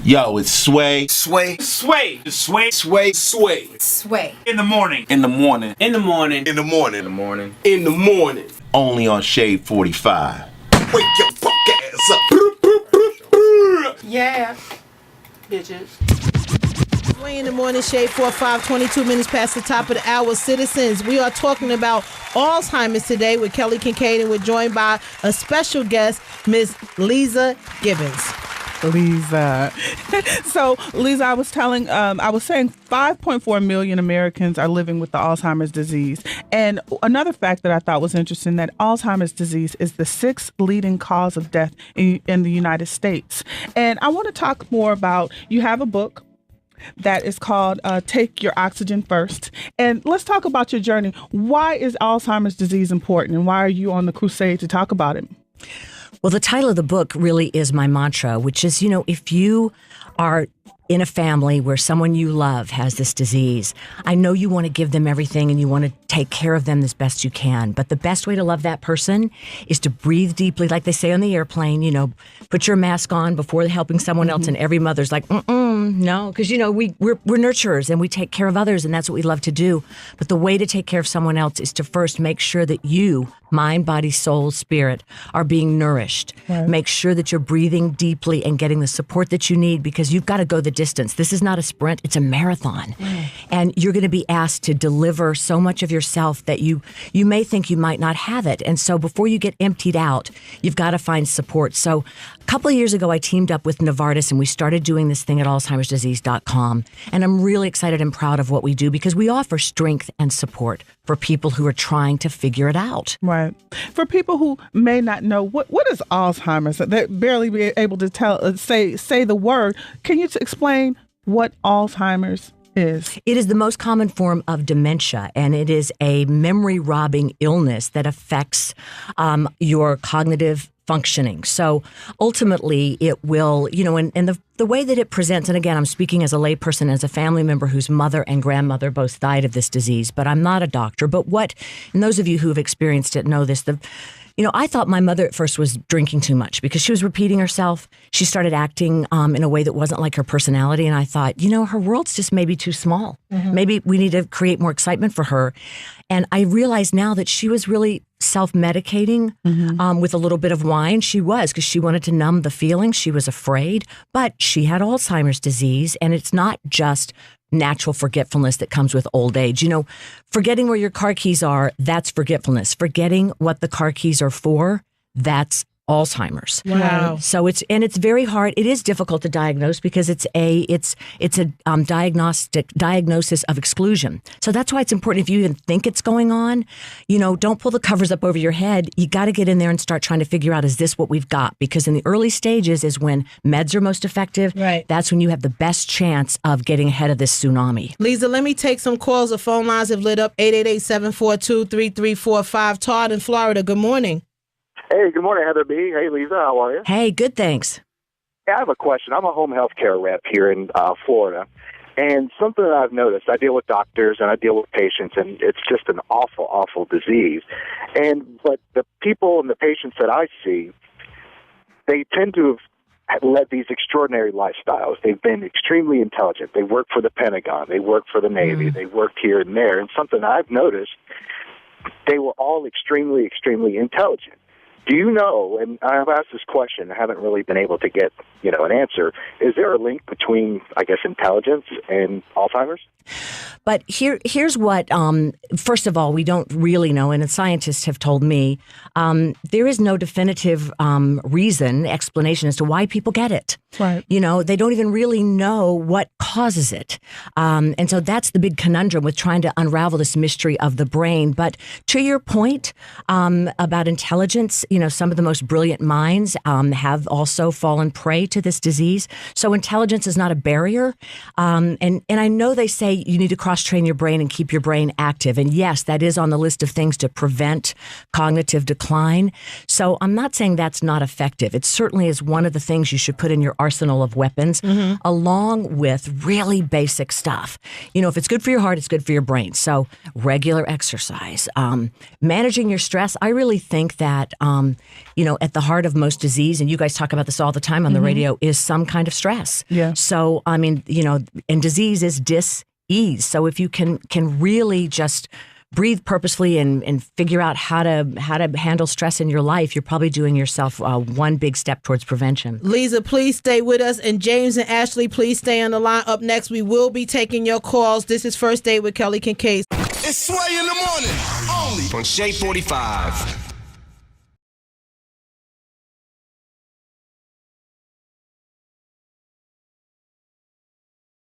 Yo, it's Sway. Sway. Sway. Sway. Sway. Sway. Sway. In the morning. In the morning. In the morning. In the morning. In the morning. In the morning. Only on Shade 45. Wake your fuck ass up. Yeah. Bitches. Sway in the morning, Shade 45, 22 minutes past the top of the hour. Citizens, we are talking about Alzheimer's today with Kelly Kinkaid, and we're joined by a special guest, Miss Leeza Gibbons. Leeza. So, Leeza, I was saying 5.4 million Americans are living with the Alzheimer's disease. And another fact that I thought was interesting, that Alzheimer's disease is the 6th leading cause of death in the United States. And I want to talk more about, you have a book that is called Take Your Oxygen First. And let's talk about your journey. Why is Alzheimer's disease important, and why are you on the crusade to talk about it? Well, the title of the book really is my mantra, which is, if you are in a family where someone you love has this disease, I know you want to give them everything and you want to take care of them as best you can. But the best way to love that person is to breathe deeply, like they say on the airplane, put your mask on before helping someone else. And every mother's like, no, because, we're nurturers and we take care of others, and that's what we love to do. But the way to take care of someone else is to first make sure that you, mind, body, soul, spirit, are being nourished. Right. Make sure that you're breathing deeply and getting the support that you need, because you've got to go the distance. This is not a sprint, it's a marathon. And you're going to be asked to deliver so much of yourself that you may think you might not have it. And so before you get emptied out, you've got to find support. So a couple of years ago, I teamed up with Novartis and we started doing this thing at Alzheimer'sDisease.com. And I'm really excited and proud of what we do, because we offer strength and support for people who are trying to figure it out. Right. For people who may not know, what is Alzheimer's? They barely be able to say the word. Can you explain what Alzheimer's is? It is the most common form of dementia, and it is a memory-robbing illness that affects your cognitive functioning. So ultimately it will, and the way that it presents, and again, I'm speaking as a layperson, as a family member whose mother and grandmother both died of this disease, but I'm not a doctor. But and those of you who have experienced it know this, I thought my mother at first was drinking too much because she was repeating herself. She started acting in a way that wasn't like her personality. And I thought, her world's just maybe too small. Mm-hmm. Maybe we need to create more excitement for her. And I realized now that she was really self-medicating with a little bit of wine. She was, because she wanted to numb the feeling. She was afraid, but she had Alzheimer's disease, and it's not just natural forgetfulness that comes with old age. Forgetting where your car keys are, that's forgetfulness. Forgetting what the car keys are for, that's Alzheimer's. Wow. So it's very hard. It is difficult to diagnose because it's a diagnosis of exclusion. So that's why it's important, if you even think it's going on, don't pull the covers up over your head. You got to get in there and start trying to figure out, is this what we've got? Because in the early stages is when meds are most effective. Right. That's when you have the best chance of getting ahead of this tsunami. Leeza, let me take some calls. The phone lines have lit up. 888-742-3345. Todd in Florida, good morning. Hey, good morning, Heather B. Hey, Leeza, how are you? Hey, good, thanks. Yeah, I have a question. I'm a home health care rep here in Florida, and something that I've noticed, I deal with doctors and I deal with patients, and it's just an awful, awful disease. But the people and the patients that I see, they tend to have led these extraordinary lifestyles. They've been extremely intelligent. They work for the Pentagon. They work for the Navy. They worked here and there. And something I've noticed, they were all extremely, extremely intelligent. Do you know, and I've asked this question, I haven't really been able to get, an answer, is there a link between, intelligence and Alzheimer's? But here's what, first of all, we don't really know, and scientists have told me, there is no definitive explanation as to why people get it. Right. They don't even really know what causes it. And so that's the big conundrum with trying to unravel this mystery of the brain. But to your point about intelligence, some of the most brilliant minds have also fallen prey to this disease. So intelligence is not a barrier. And I know they say you need to cross-train your brain and keep your brain active. And yes, that is on the list of things to prevent cognitive decline. So I'm not saying that's not effective. It certainly is one of the things you should put in your arsenal of weapons, along with really basic stuff. If it's good for your heart, it's good for your brain. So regular exercise, managing your stress. I really think that at the heart of most disease, and you guys talk about this all the time on the radio, is some kind of stress. Yeah. So, and disease is dis-ease. So if you can really just breathe purposefully and figure out how to handle stress in your life, you're probably doing yourself one big step towards prevention. Leeza, please stay with us. And James and Ashley, please stay on the line. Up next, we will be taking your calls. This is First Date with Kelly Kinkaid. It's Sway in the morning, only on Shade 45.